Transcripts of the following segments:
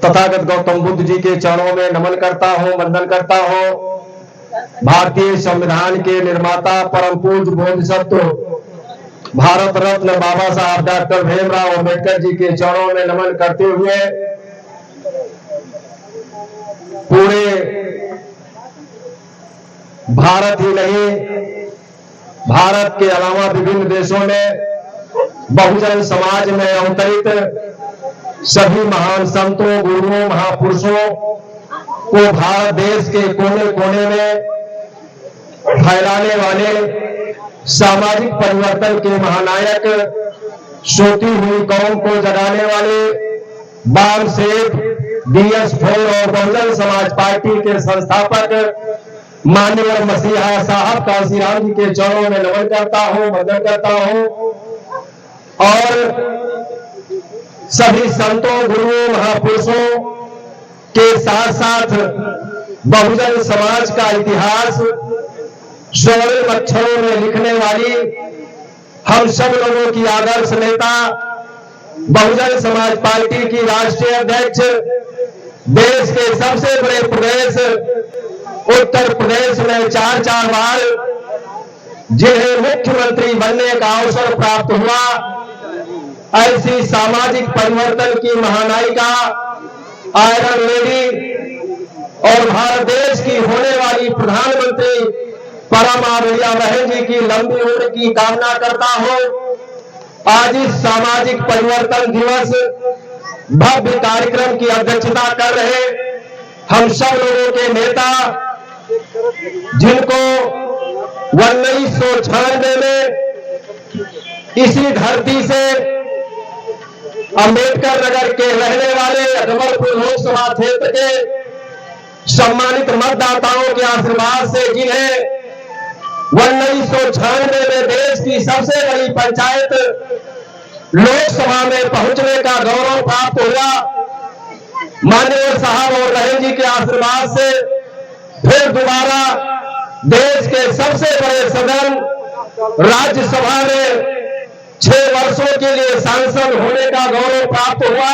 तथागत गौतम बुद्ध जी के चरणों में नमन करता हूं, वंदन करता हूं। भारतीय संविधान के निर्माता परम पूज्य बोधिसत्व भारत रत्न बाबा साहब डॉक्टर भीमराव अंबेडकर जी के चरणों में नमन करते हुए पूरे भारत ही नहीं, भारत के अलावा विभिन्न देशों में बहुजन समाज में अवतरित सभी महान संतों, गुरुओं, महापुरुषों को भारत देश के कोने कोने में फैलाने वाले, सामाजिक परिवर्तन के महानायक, सोती हुई कौम को जगाने वाले बाम सेठ, DS4 और बहुजन समाज पार्टी के संस्थापक माननीय मसीहा साहब कांशीराम जी के चरणों में नमन करता हूं, वंदन करता हूं। और सभी संतों, गुरुओं, महापुरुषों के साथ साथ बहुजन समाज का इतिहास स्वर्णिम अक्षरों में लिखने वाली हम सब लोगों की आदर्श नेता, बहुजन समाज पार्टी की राष्ट्रीय अध्यक्ष, देश के सबसे बड़े प्रदेश उत्तर प्रदेश में 4 बार जिन्हें मुख्यमंत्री बनने का अवसर प्राप्त हुआ, ऐसी सामाजिक परिवर्तन की महानायिका, आयरन लेडी और भारत देश की होने वाली प्रधानमंत्री परम आदरणीय बहन जी की लंबी उम्र की कामना करता हूं। आज इस सामाजिक परिवर्तन दिवस भव्य कार्यक्रम की अध्यक्षता कर रहे हम सब लोगों के नेता, जिनको 1996 में इसी धरती से अंबेडकर नगर के रहने वाले अकबरपुर लोकसभा क्षेत्र के सम्मानित मतदाताओं के आशीर्वाद से, जिन्हें 1996 में देश की सबसे बड़ी पंचायत लोकसभा में पहुंचने का गौरव प्राप्त हुआ, माननीय साहब और बहन जी के आशीर्वाद से फिर दोबारा देश के सबसे बड़े सदन राज्यसभा में 6 वर्षों के लिए सांसद होने का गौरव प्राप्त हुआ।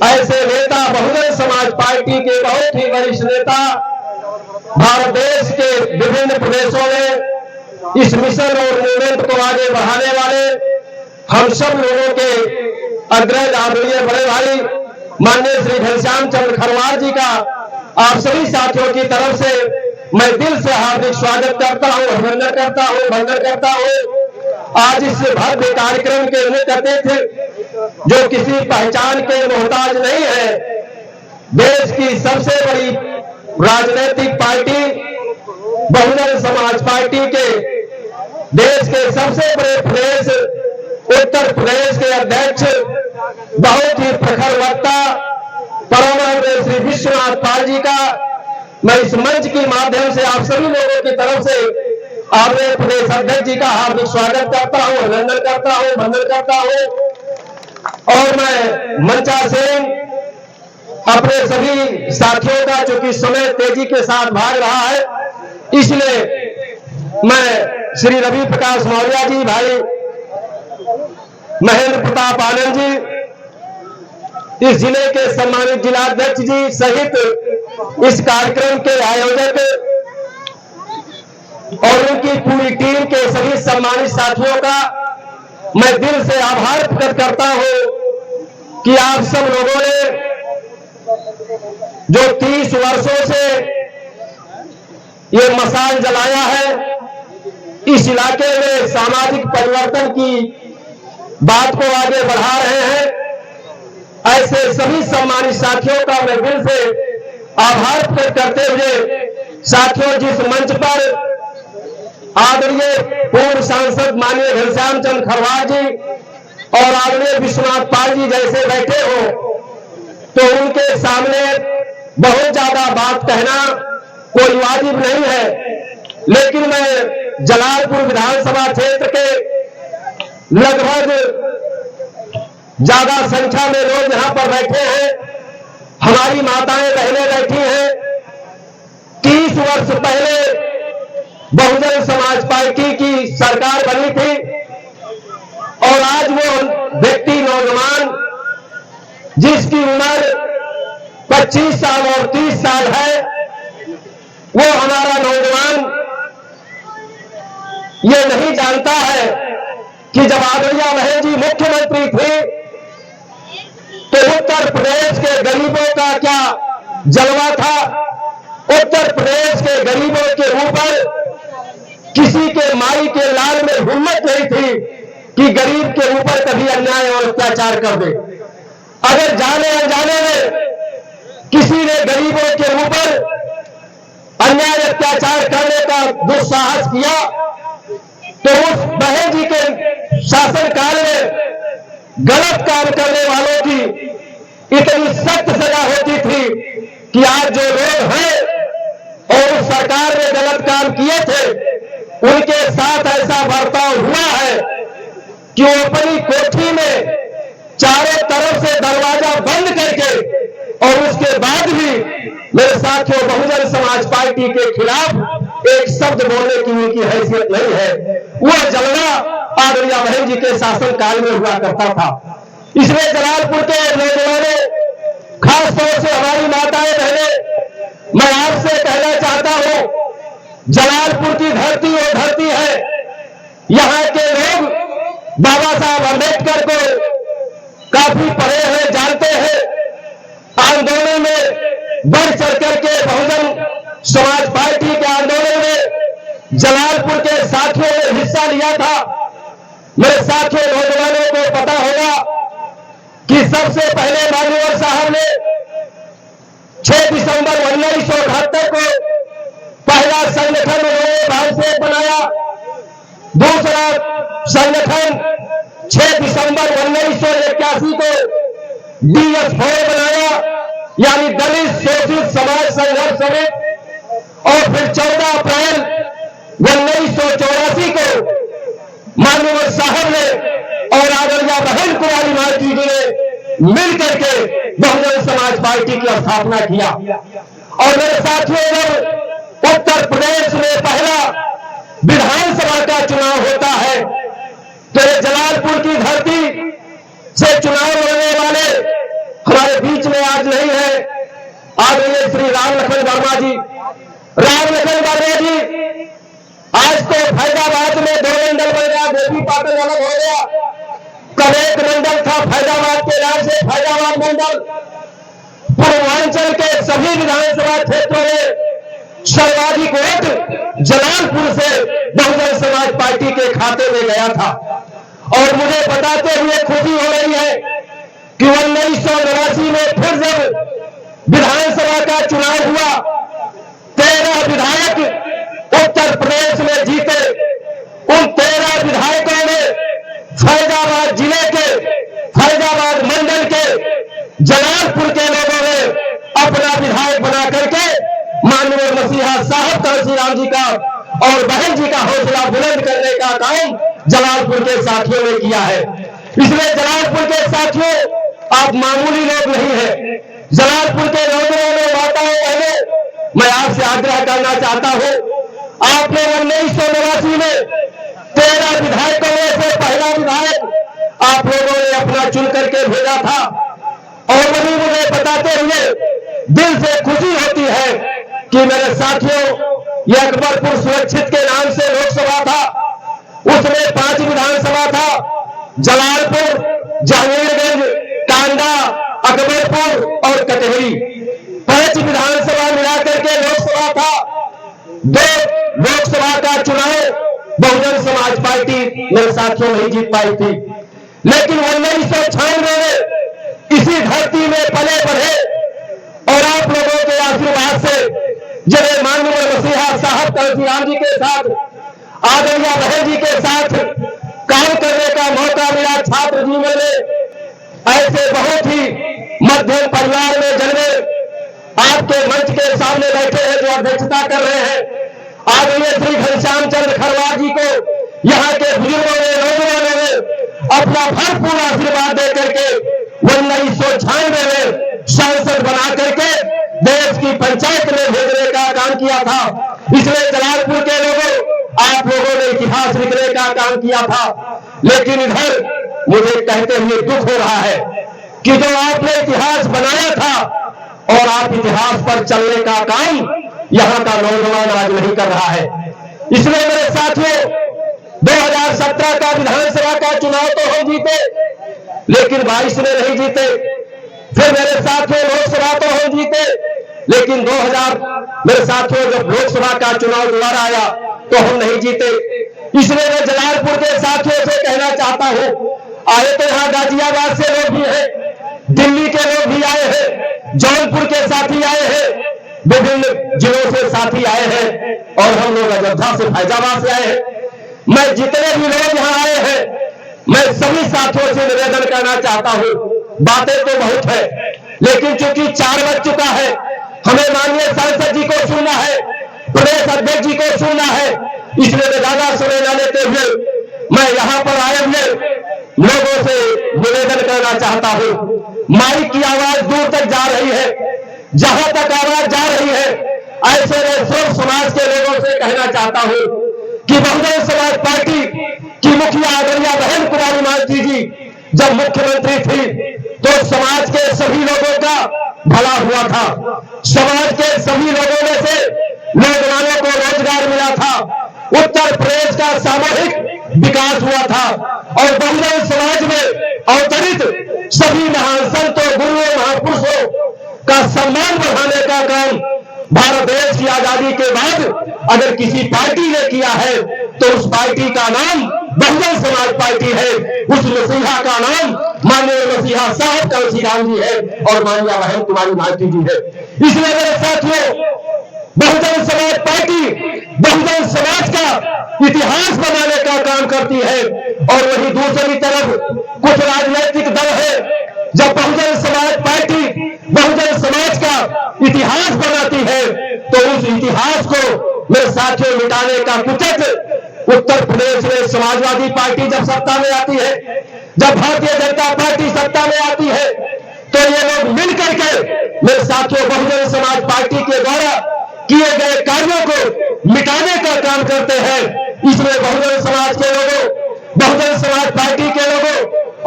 ऐसे नेता, बहुजन समाज पार्टी के बहुत ही वरिष्ठ नेता, भारत देश के विभिन्न प्रदेशों में इस मिशन और मूवमेंट को आगे बढ़ाने वाले हम सब लोगों के अग्रज आदरणीय बड़े भाई माननीय श्री घनश्याम चंद्र खरवार जी का आप सभी साथियों की तरफ से मैं दिल से हार्दिक स्वागत करता हूं, अभिनंदन करता हूं, वंदन करता हूं। आज इस भव्य कार्यक्रम के मुख्य अतिथि, जो किसी पहचान के मोहताज नहीं है, देश की सबसे बड़ी राजनीतिक पार्टी बहुजन समाज पार्टी के देश के सबसे बड़े प्रदेश उत्तर प्रदेश के अध्यक्ष, बहुत ही प्रखर वक्ता परम आदरणीय श्री विश्वनाथ पाल जी का मैं इस मंच के माध्यम से आप सभी लोगों की तरफ से आदरणीय प्रदेश अध्यक्ष जी का हार्दिक स्वागत करता हूं, अभिनंदन करता हूं, वंदन करता हूं। और मैं मंचासीन अपने सभी साथियों का, चूंकि समय तेजी के साथ भाग रहा है, इसलिए मैं श्री रवि प्रकाश मौर्य जी, भाई महेंद्र प्रताप आनंद जी, इस जिले के सम्मानित जिलाध्यक्ष जी सहित इस कार्यक्रम के आयोजक और उनकी पूरी टीम के सभी सम्मानित साथियों का मैं दिल से आभार प्रकट करता हूं कि आप सब लोगों ने जो 30 वर्षों से ये मशाल जलाया है, इस इलाके में सामाजिक परिवर्तन की बात को आगे बढ़ा रहे हैं, ऐसे सभी सम्मानित साथियों का मैं दिल से आभार प्रकट करते हुए, साथियों जिस मंच पर आदरणीय पूर्व सांसद माननीय घनश्याम चंद्र खरवार जी और आदरणीय विश्वनाथ पाल जी जैसे बैठे हो, तो उनके सामने बहुत ज्यादा बात कहना कोई वाजिब नहीं है, लेकिन मैं जलालपुर विधानसभा क्षेत्र के लगभग ज्यादा संख्या में लोग यहां पर बैठे हैं, हमारी माताएं बहनें बैठी हैं। 30 वर्ष पहले बहुजन समाज पार्टी की सरकार बनी थी और आज वो व्यक्ति, नौजवान, जिसकी उम्र 25 साल और 30 साल है, वो हमारा नौजवान ये नहीं जानता है कि जब आदरणीय बहन जी मुख्यमंत्री थे तो उत्तर प्रदेश के गरीबों का क्या जलवा था। उत्तर प्रदेश के गरीबों के ऊपर किसी के माई के लाल में हिम्मत नहीं थी कि गरीब के ऊपर कभी अन्याय और अत्याचार कर दे। अगर जाने अनजाने में किसी ने गरीबों के ऊपर अन्याय अत्याचार करने का दुस्साहस किया तो उस बहन जी के शासनकाल में गलत काम करने वालों की इतनी सख्त सजा होती थी कि आज जो लोग हैं और उस सरकार ने गलत काम किए थे उनके साथ ऐसा बर्ताव हुआ है कि वो अपनी कोठी में चारों तरफ से दरवाजा बंद करके और उसके बाद भी मेरे साथियों बहुजन समाज पार्टी के खिलाफ एक शब्द बोलने की उनकी हैसियत नहीं है। वह जलवा आदरणीय बहन जी के शासन काल में हुआ करता था। इसलिए जलालपुर के नौजवानों, खास तौर से हमारी माताएं बहनें, मैं आपसे कहना चाहता हूं, जलालपुर की धरती वो धरती है। यहां के लोग बाबा साहब अम्बेडकर को काफी पढ़े हैं, जानते हैं। आंदोलन में बढ़ चढ़ करके बहुजन समाज पार्टी के आंदोलन में जलालपुर के साथियों ने हिस्सा लिया था। मेरे साथियों नौजवानों को पता होगा कि सबसे पहले मान्यवर साहब ने 6 दिसंबर 1978 को पहला संगठन उन्होंने भाव से बनाया। दूसरा संगठन 6 दिसंबर 1981 को DS4 बनाया, यानी दलित शोषित समाज संघर्ष समिति। और फिर 14 अप्रैल 1984 को माननीय साहब ने और आदरणीय बहन कुमारी मालती जी ने मिलकर के बहुजन समाज पार्टी की स्थापना किया। और मेरे साथियों, जब उत्तर प्रदेश में पहला विधानसभा का चुनाव होता है तो ये जलालपुर की धरती से चुनाव लड़ने वाले हमारे बीच में आज नहीं है। आदरणीय श्री राम लखन वर्मा जी, आज तो फैजाबाद में 2 मंडल बन गया, गोपी पाटन अलग हो गया। कल एक मंडल था फैजाबाद के नाम से फैजाबाद मंडल। पूर्वांचल के सभी विधानसभा क्षेत्रों में सर्वाधिक वोट जलालपुर से बहुजन समाज पार्टी के खाते में गया था। और मुझे बताते हुए खुशी हो रही है कि 1989 में फिर जब विधानसभा का चुनाव हुआ, 13 विधायक उत्तर प्रदेश में जीते। उन 13 विधायकों ने फैजाबाद जिले के, फैजाबाद मंडल के, जलालपुर के लोगों ने अपना विधायक बना करके माननीय मसीहा साहब तुलसीराम जी का और बहन जी का हौसला बुलंद करने का काम जलालपुर के साथियों ने किया है। इसलिए जलालपुर के साथियों, आप मामूली लोग नहीं हैं। जलालपुर के नौजवानों, माताओं, बहनों, मैं आपसे आग्रह करना चाहता हूं, आपने 1989 में 13 विधायकों में से पहला विधायक आप लोगों ने अपना चुन करके भेजा था। और वही मुझे बताते हुए दिल से खुशी होती है कि मेरे साथियों, यह अकबरपुर सुरक्षित के नाम से लोकसभा था, उसमें 5 विधानसभा था। जलालपुर, जहांगीरगंज, टांडा, अकबरपुर और कचहरी, 5 विधानसभा मिलाकर के लोकसभा था। 2 लोकसभा का चुनाव बहुजन समाज पार्टी मेरे साथियों नहीं जीत पाई थी। लेकिन 1996 में इसी धरती में पले बढ़े और आप लोगों के आशीर्वाद से जिन्हें माननीय मसीहा साहब तुलसीराम जी के साथ, आदरणीय बहन जी के साथ काम करने का मौका मिला। छात्र जीवन में ऐसे बहुत ही मध्यम परिवार में जन्मे, आपके मंच के सामने बैठे हैं जो अध्यक्षता कर रहे हैं, आदरणीय श्री घनश्याम चंद्र खरवार जी को यहाँ के बुजुर्गों ने, नौजवानों ने अपना भरपूर आशीर्वाद दे करके 1996 में सांसद बना करके देश की पंचायत में भेजने का काम किया था। इसलिए जलालपुर के लोगों, आप लोगों ने इतिहास लिखने का काम किया था। लेकिन इधर मुझे कहते हुए दुख हो रहा है कि जो आपने इतिहास बनाया था और आप इतिहास पर चलने का काम यहां का नौजवान आज नहीं कर रहा है। इसलिए मेरे साथियों, 2017 का विधानसभा का चुनाव तो हम जीते, लेकिन 22 में नहीं जीते। फिर मेरे साथियों, लोकसभा तो हम जीते, लेकिन 2000 मेरे साथियों जब लोकसभा का चुनाव दोबारा आया तो हम नहीं जीते। इसलिए मैं जलालपुर के साथियों से कहना चाहता हूं, आए तो यहां गाजियाबाद से लोग भी हैं, दिल्ली के लोग भी आए हैं, जौनपुर के साथी आए हैं, विभिन्न जिलों से साथी आए हैं, और हम लोग अयोध्या से, फैजाबाद से आए हैं। मैं जितने भी लोग यहां आए हैं, मैं सभी साथियों से निवेदन करना चाहता हूं, बातें तो बहुत है, लेकिन चूंकि 4 बज चुका है, हमें माननीय सांसद जी को सुनना है, प्रदेश अध्यक्ष जी को सुनना है। इसलिए मैं ज्यादा समय न लेते हुए मैं यहां पर आए हुए लोगों से निवेदन करना चाहता हूं। माइक की आवाज दूर तक जा रही है, जहां तक आवाज जा रही है, ऐसे में सब समाज के लोगों से कहना चाहता हूं कि बहुजन समाज पार्टी की मुखिया आदरणीय बहन कुमारी मालती जी जब मुख्यमंत्री थी तो समाज के सभी लोगों का भला हुआ था, समाज के सभी लोगों में से नौजवानों को रोजगार मिला था, उत्तर प्रदेश का सामूहिक विकास हुआ था, और बहुजन समाज में अवतरित सभी महान संतों, गुरुओं, महापुरुषों का सम्मान बढ़ाने का काम भारत देश की आजादी के बाद अगर किसी पार्टी ने किया है तो उस पार्टी का नाम बहुजन समाज पार्टी है। उस मसीहा का नाम माननीय मसीहा साहब कांशीराम जी है और माननीय बहन कुमारी मालती जी है। इसलिए मेरे साथियों, बहुजन समाज पार्टी बहुजन समाज का इतिहास बनाने का काम करती है, और वही दूसरी तरफ कुछ राजनीतिक दल है, जब बहुजन समाज पार्टी बहुजन समाज का इतिहास बनाती है तो उस इतिहास को मेरे साथियों मिटाने का कुचक उत्तर प्रदेश में समाजवादी पार्टी जब सत्ता में आती है, जब भारतीय जनता पार्टी सत्ता में आती है, तो ये लोग मिलकर के मेरे साथियों बहुजन समाज पार्टी के द्वारा किए गए कार्यों को मिटाने का काम करते हैं। इसमें बहुजन समाज के लोगों, बहुजन समाज पार्टी के लोगों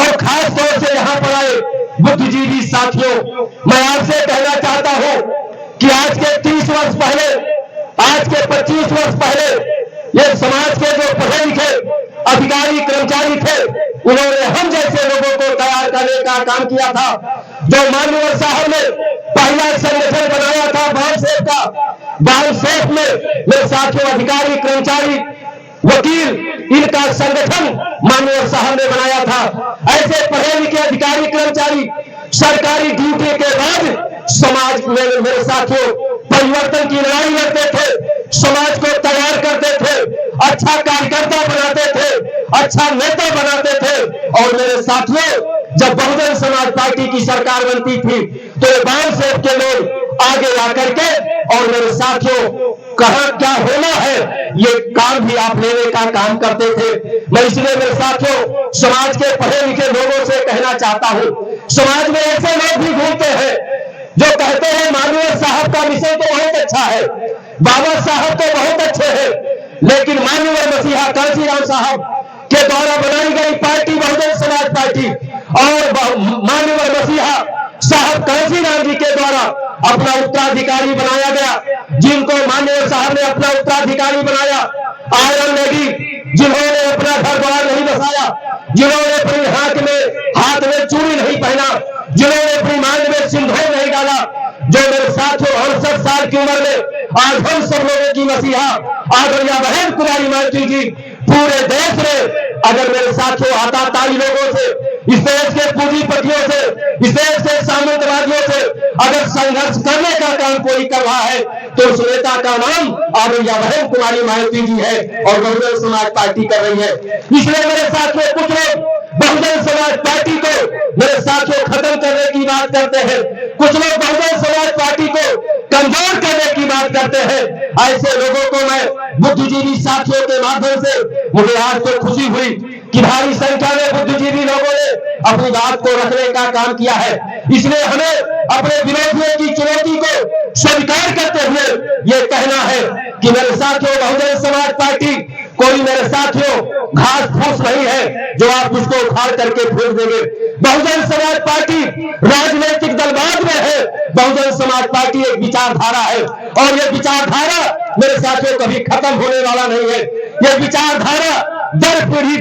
और खास तौर से यहां पर आए बुद्धिजीवी साथियों, मैं आपसे कहना चाहता हूं कि आज के 30 वर्ष पहले, आज के 25 वर्ष पहले ये समाज के जो पढ़े लिखे अधिकारी कर्मचारी थे, उन्होंने हम जैसे लोगों को तैयार करने का काम किया था। जो माननीय साहब ने पहला संगठन बनाया था बालसेफ का, बालसेफ में मेरे साथियों अधिकारी कर्मचारी वकील इनका संगठन माननीय साहब ने बनाया था। ऐसे पढ़े लिखे अधिकारी कर्मचारी सरकारी ड्यूटी के बाद समाज में मेरे साथियों परिवर्तन की लड़ाई लड़ते थे, समाज को तैयार करते थे, अच्छा कार्यकर्ता बनाते थे, अच्छा नेता बनाते थे। और मेरे साथियों, जब बहुजन समाज पार्टी की सरकार बनती थी तो ये बालसेफ के लोग आगे आकर के और मेरे साथियों कहां क्या होना है ये काम भी आप लेने का काम करते थे। मैं इसलिए मेरे साथियों समाज के पढ़े लिखे लोगों से कहना चाहता हूं, समाज में ऐसे लोग भी घूमते हैं जो कहते हैं माननीय साहब का मिशन तो बहुत अच्छा है, बाबा साहब तो बहुत अच्छे हैं, लेकिन माननीय मसीहा कांशीराम साहब के द्वारा बनाई गई पार्टी बहुजन समाज पार्टी और माननीय मसीहा साहब कांशीराम जी के द्वारा अपना उत्तराधिकारी बनाया गया, जिनको माननीय साहब ने अपना उत्तराधिकारी बनाया, आयरन लेडी जिन्होंने अपना घर द्वार नहीं बसाया, जिन्होंने अपनी हाथ में चूड़ी नहीं पहना, जिन्होंने अपनी मांग में सिंदूर नहीं डाला, जो मेरे साथियों 68 साल की उम्र में आज हम सब लोगों की मसीहा आदरणीय बहन कुमारी मालती जी पूरे देश में अगर मेरे साथियों आताताई लोगों से, इस देश के पूंजीपतियों से, इस देश के सामंतवादियों से अगर संघर्ष करने का काम कोई कर रहा है तो उस नेता का नाम आदरणीय बहन कुमारी मालती जी है और बहुजन समाज पार्टी कर रही है। इसलिए मेरे साथियों कुछ लोग बहुजन समाज पार्टी को मेरे साथियों खत्म करने की बात करते हैं, कुछ लोग बहुजन समाज पार्टी को कमजोर करने की बात करते हैं। ऐसे लोगों को मैं बुद्धिजीवी साथियों के माध्यम से मुझे आज तो खुशी हुई कि भारी संख्या में बुद्धिजीवी लोगों ने अपनी बात को रखने का काम किया है। इसलिए हमें अपने विरोधियों की चुनौती को स्वीकार करते हुए ये कहना है कि मेरे साथियों बहुजन समाज पार्टी कोई मेरे साथियों घास फूस नहीं है जो आप उसको उखाड़ करके फेंक देंगे। बहुजन समाज पार्टी राजनीतिक दलवाद में है, बहुजन समाज पार्टी एक विचारधारा है और ये विचारधारा मेरे साथियों कभी खत्म होने वाला नहीं है। ये विचारधारा दर पीढ़ी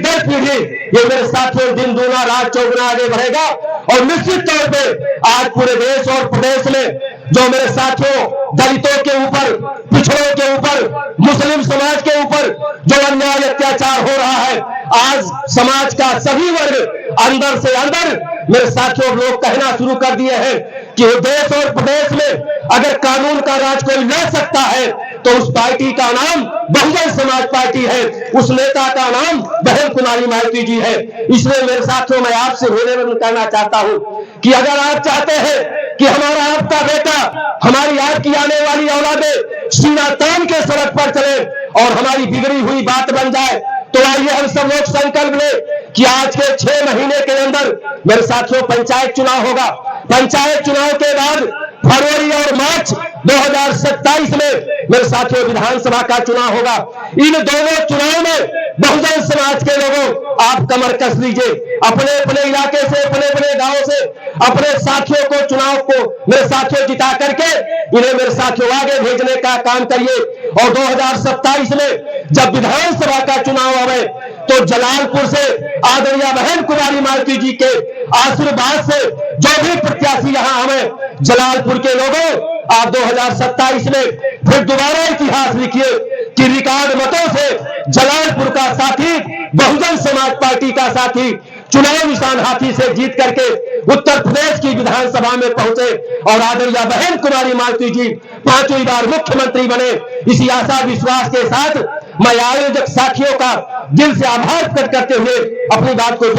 ये मेरे साथियों दिन दूना रात चौगुना आगे बढ़ेगा और निश्चित तौर पे आज पूरे देश और प्रदेश में जो मेरे साथियों दलितों के ऊपर, पिछड़ों के ऊपर, मुस्लिम समाज के ऊपर जो अन्याय अत्याचार हो रहा है, आज समाज का सभी वर्ग अंदर से अंदर मेरे साथियों लोग कहना शुरू कर दिए हैं कि देश और प्रदेश में अगर कानून का राज कोई ला सकता है तो उस पार्टी का नाम बहुजन समाज पार्टी है, उस नेता का नाम बहन कुमारी माइती जी है। इसलिए मेरे साथियों मैं आपसे निवेदन करना चाहता हूं कि अगर आप चाहते हैं कि हमारा आपका बेटा, हमारी आपकी आने वाली औलादें सीना तान के सड़क पर चले और हमारी बिगड़ी हुई बात बन जाए, तो आइए हम सब लोग संकल्प लें कि आज के 6 महीने के अंदर मेरे साथियों पंचायत चुनाव होगा। पंचायत चुनाव के बाद फरवरी और मार्च 2027 में मेरे साथियों विधानसभा का चुनाव होगा। इन दोनों चुनाव में बहुजन समाज के लोगों आप कमर कस लीजिए, अपने अपने इलाके से, अपने अपने गांव से अपने साथियों को चुनाव को मेरे साथियों जिता करके इन्हें मेरे साथियों आगे भेजने का काम करिए और 2027 में जब विधानसभा का चुनाव आवे तो जलालपुर से आदरणीय बहन कुमारी माइती जी के आशीर्वाद से जो भी प्रत्याशी यहां हमें जलालपुर के लोगों आप 2027 में फिर दोबारा इतिहास लिखिए कि रिकॉर्ड मतों से जलालपुर का साथी, बहुजन समाज पार्टी का साथी चुनाव निशान हाथी से जीत करके उत्तर प्रदेश की विधानसभा में पहुंचे और आदरणीय बहन कुमारी माइती जी 5वीं बार मुख्यमंत्री बने। इसी आशा विश्वास के साथ मैं आयोजक साथियों का दिल से आभार प्रकट करते हुए अपनी बात को